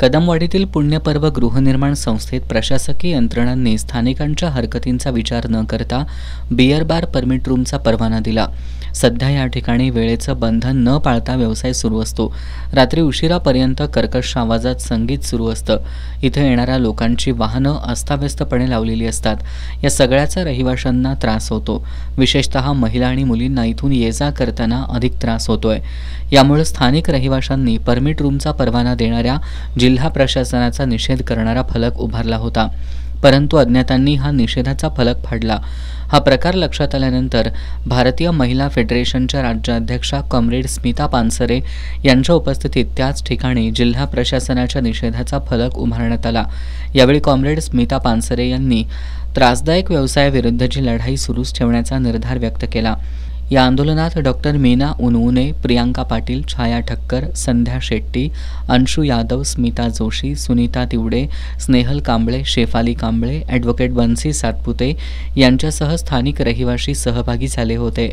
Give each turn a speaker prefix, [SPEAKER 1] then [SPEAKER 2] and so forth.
[SPEAKER 1] कदमवाडीतील पुण्यपर्व गृहनिर्माण संस्थेत प्रशासकीय यंत्रणांनी स्थानिकांच्या हरकतींचा विचार न करता बियर बार परमिट रूमचा परवाना दिला। सध्या या ठिकाणी वेळेचं बंधन न पाळता व्यवसाय सुरू असतो। रात्री उशिरापर्यंत कर्कश आवाजात संगीत सुरू असतं। इथे येणाऱ्या लोकांची वाहनं अस्ताव्यस्तपणे लावलेली असतात। या सगळ्याचा रहिवाशांना त्रास होतो। विशेषतः महिला आणि मुलींना इथून ये-जा करताना अधिक त्रास होतोय। यामुळे स्थानिक रहिवाशांनी परमिट रूमचा परवाना देणाऱ्या जिल्हा प्रशासनाचा निषेध करणारा फलक उभारला होता, परंतु अज्ञातांनी हा निषेधाचा फलक फाडला। हा प्रकार लक्षात आल्यानंतर भारतीय महिला फेडरेशनच्या राज्याध्यक्षा कॉम्रेड स्मिता पानसरे यांच्या उपस्थितीत त्याच ठिकाणी जिल्हा प्रशासनाच्या निषेधाचा फलक उभारण्यात आला। यावेळी कॉम्रेड स्मिता पानसरे यांनी त्रासदायक व्यवसायाविरुद्धची लढाई सुरूच ठेवण्याचा निर्धार व्यक्त केला। या आंदोलनात डॉक्टर मीना उनउने, प्रियांका पाटील, छाया ठक्कर, संध्या शेट्टी, अंशु यादव, स्मिता जोशी, सुनीता तिवडे, स्नेहल कांबळे, शेफाली कांबळे, ॲडव्होकेट बन्सी सातपुते यांच्यासह स्थानिक रहिवासी सहभागी झाले होते।